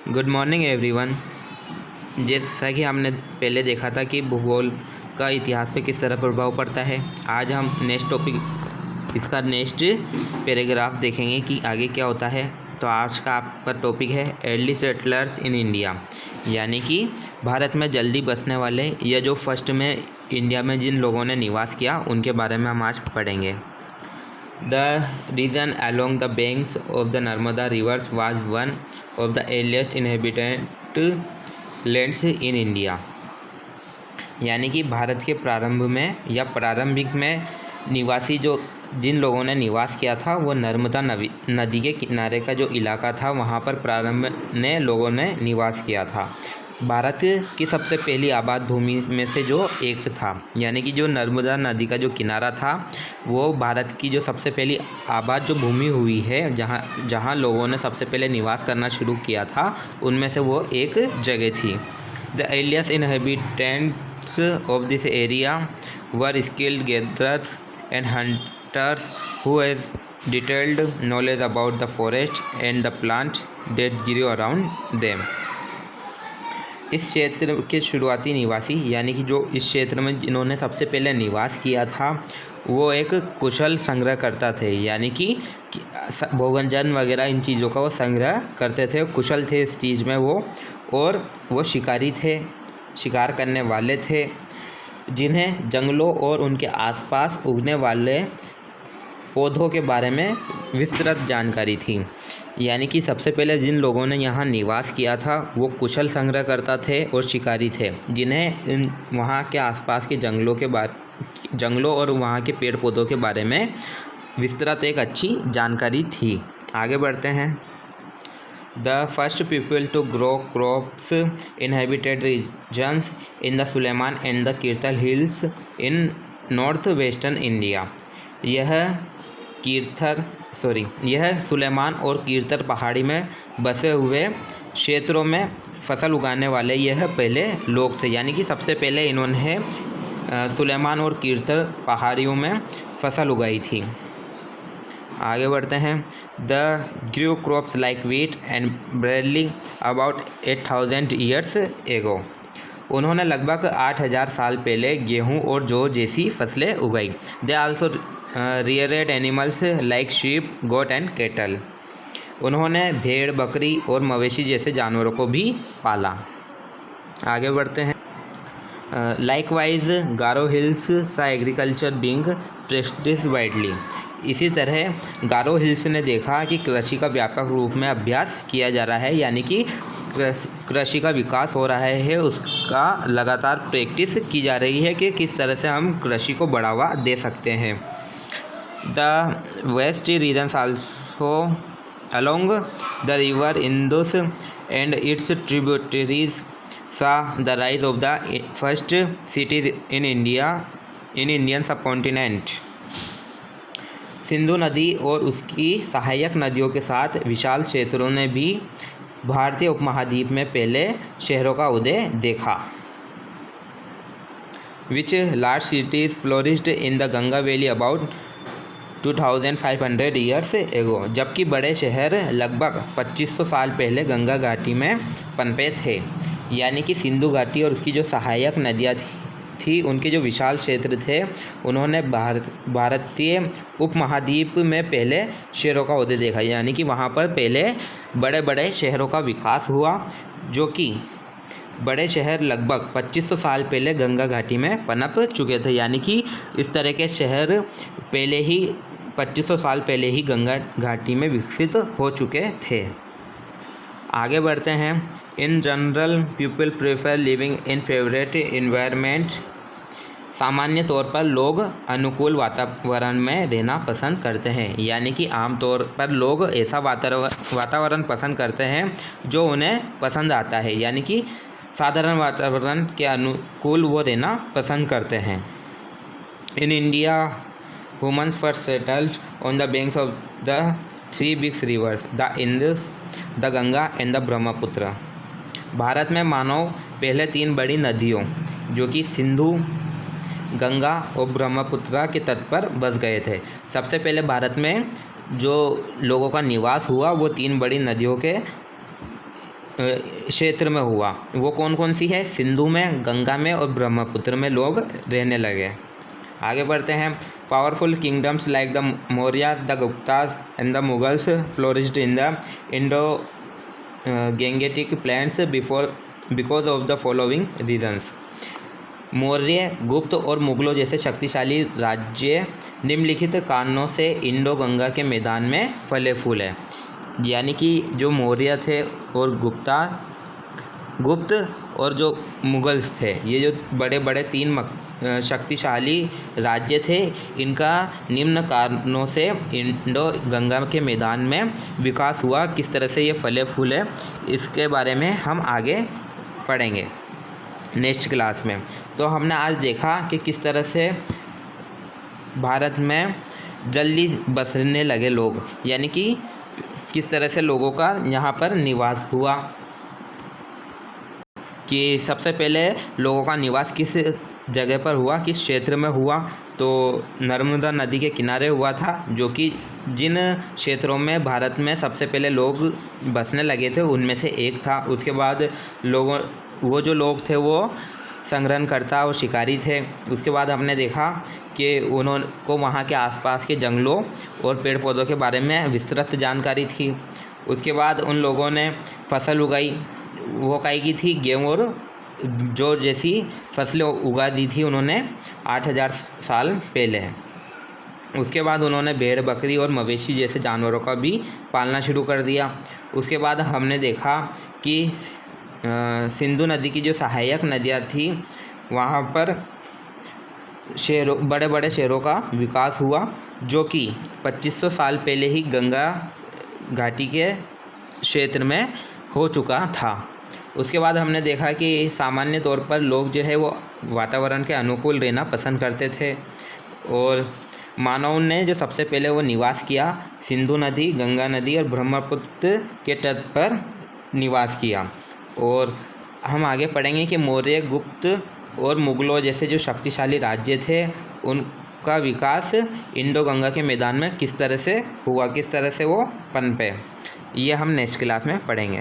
Good morning everyone. जैसा कि हमने पहले देखा था कि भूगोल का इतिहास पे किस तरह प्रभाव पड़ता है, आज हम नेक्स्ट टॉपिक इसका नेक्स्ट पैराग्राफ देखेंगे कि आगे क्या होता है। तो आज का आपका टॉपिक है अर्ली सेटलर्स इन इंडिया, यानी कि भारत में जल्दी बसने वाले या जो फर्स्ट में इंडिया में जिन लोगों ने निवास किया उनके बारे में हम आज पढ़ेंगे। The region along the banks of the Narmada rivers was one of the earliest inhabited lands in India। यानी कि भारत के प्रारंभ में या प्रारंभिक में निवासी जो जिन लोगों ने निवास किया था वो नर्मदा नदी के किनारे का जो इलाका था वहाँ पर प्रारंभ में लोगों ने निवास किया था। भारत की सबसे पहली आबाद भूमि में से जो एक था, यानी कि जो नर्मदा नदी का जो किनारा था वो भारत की जो सबसे पहली आबाद जो भूमि हुई है, जहाँ लोगों ने सबसे पहले निवास करना शुरू किया था, उनमें से वो एक जगह थी। The earliest inhabitants of this area were skilled gatherers and hunters who has detailed knowledge about the forest and the plant that grew around them. इस क्षेत्र के शुरुआती निवासी, यानी कि जो इस क्षेत्र में जिन्होंने सबसे पहले निवास किया था वो एक कुशल संग्रहकर्ता थे, यानी कि भोजन वगैरह इन चीज़ों का वो संग्रह करते थे, कुशल थे इस चीज़ में वो। और वो शिकारी थे, शिकार करने वाले थे, जिन्हें जंगलों और उनके आसपास उगने वाले पौधों के बारे में विस्तृत जानकारी थी। यानी कि सबसे पहले जिन लोगों ने यहाँ निवास किया था वो कुशल संग्रहकर्ता थे और शिकारी थे, जिन्हें वहाँ के आसपास के जंगलों और वहाँ के पेड़ पौधों के बारे में विस्तृत एक अच्छी जानकारी थी। आगे बढ़ते हैं। The first people to grow crops inhabited regions in the Sulaiman and the Kirthar hills in north western India. यह सुलेमान और कीर्तर पहाड़ी में बसे हुए क्षेत्रों में फसल उगाने वाले यह पहले लोग थे, यानी कि सबसे पहले इन्होंने सुलेमान और कीर्तर पहाड़ियों में फसल उगाई थी। आगे बढ़ते हैं। The grew crops like wheat and barley about 8000 years ago. उन्होंने लगभग 8000 साल पहले गेहूं और जौ जैसी फसलें उगाई। They also reared animals like sheep, goat and cattle. उन्होंने भेड़, बकरी और मवेशी जैसे जानवरों को भी पाला। आगे बढ़ते हैं। लाइकवाइज गारो हिल्स सा एग्रीकल्चर बीइंग प्रैक्टिस्ड वाइडली। इसी तरह गारो हिल्स ने देखा कि कृषि का व्यापक रूप में अभ्यास किया जा रहा है, यानी कि कृषि का विकास हो रहा है, उसका लगातार प्रैक्टिस की जा रही है कि किस तरह से हम कृषि को बढ़ावा दे सकते हैं। The west regions also along the river Indus and its tributaries saw the rise of the first cities in Indian subcontinent. Sindhu नदी और उसकी सहायक नदियों के साथ विशाल क्षेत्रों ने भी भारतीय उपमहाद्वीप में पहले शहरों का उदय देखा। Which large cities flourished in the Ganga valley about 2500 years ago. जबकि बड़े शहर लगभग 2500 साल पहले गंगा घाटी में पनपे थे, यानी कि सिंधु घाटी और उसकी जो सहायक नदियाँ थी उनके जो विशाल क्षेत्र थे उन्होंने भारतीय उपमहाद्वीप में पहले शहरों का उदय देखा, यानी कि वहाँ पर पहले बड़े बड़े शहरों का विकास हुआ, जो कि बड़े शहर लगभग 2500 साल पहले गंगा घाटी में पनप चुके थे, यानी कि इस तरह के शहर पहले ही 2500 साल पहले ही गंगा घाटी में विकसित हो चुके थे। आगे बढ़ते हैं। In general people prefer living in favourite environment. सामान्य तौर पर लोग अनुकूल वातावरण में रहना पसंद करते हैं, यानी कि आमतौर पर लोग ऐसा वातावरण पसंद करते हैं जो उन्हें पसंद आता है, यानी कि साधारण वातावरण के अनुकूल वो रहना पसंद करते हैं। In India humans first settled on the banks of the 3 big reverse, the Indus, the Ganga and the Brahmaputra. Bharat में मानव पहले 3 बड़ी नदियों जो कि सिंधु, गंगा और ब्रह्मपुत्र के तट पर बस गए थे। सबसे पहले भारत में जो लोगों का निवास हुआ वो 3 बड़ी नदियों के क्षेत्र में हुआ। वो कौन कौन सी है? सिंधु में, गंगा में और ब्रह्मपुत्र में लोग रहने लगे। आगे बढ़ते हैं। Powerful kingdoms like the Maurya, the Guptas and the Mughals flourished in the Indo Gangetic plains because of the following reasons. Maurya, Gupta और मुगलों जैसे शक्तिशाली राज्य निम्नलिखित कारणों से इंडो गंगा के मैदान में फले फूले। यानी कि जो मौर्य थे और गुप्त और जो मुगल्स थे, ये जो बड़े बड़े 3 शक्तिशाली राज्य थे, इनका निम्न कारणों से इंडो गंगा के मैदान में विकास हुआ। किस तरह से ये फले फूले, इसके बारे में हम आगे पढ़ेंगे नेक्स्ट क्लास में। तो हमने आज देखा कि किस तरह से भारत में जल्दी बसने लगे लोग, यानी कि किस तरह से लोगों का यहाँ पर निवास हुआ। कि सबसे पहले लोगों का निवास किस जगह पर हुआ, किस क्षेत्र में हुआ? तो नर्मदा नदी के किनारे हुआ था, जो कि जिन क्षेत्रों में भारत में सबसे पहले लोग बसने लगे थे उनमें से एक था। उसके बाद वो जो लोग थे वो संग्रहणकर्ता और शिकारी थे। उसके बाद हमने देखा कि उनको वहाँ के आसपास के जंगलों और पेड़ पौधों के बारे में विस्तृत जानकारी थी। उसके बाद उन लोगों ने फसल उगाई, वो काई की थी? गेहूँ और जौ जैसी फसलें उगा दी थी उन्होंने 8000 साल पहले। उसके बाद उन्होंने भेड़, बकरी और मवेशी जैसे जानवरों का भी पालना शुरू कर दिया। उसके बाद हमने देखा कि सिंधु नदी की जो सहायक नदियाँ थी, वहाँ पर बड़े बड़े शहरों का विकास हुआ, जो कि 2500 साल पहले ही गंगा घाटी के क्षेत्र में हो चुका था। उसके बाद हमने देखा कि सामान्य तौर पर लोग जो है वो वातावरण के अनुकूल रहना पसंद करते थे, और मानव ने जो सबसे पहले वो निवास किया सिंधु नदी, गंगा नदी और ब्रह्मपुत्र के तट पर निवास किया। और हम आगे पढ़ेंगे कि मौर्य, गुप्त और मुगलों जैसे जो शक्तिशाली राज्य थे, उनका विकास इंडो गंगा के मैदान में किस तरह से हुआ, किस तरह से वो पनपे। ये हम नेक्स्ट क्लास में पढ़ेंगे।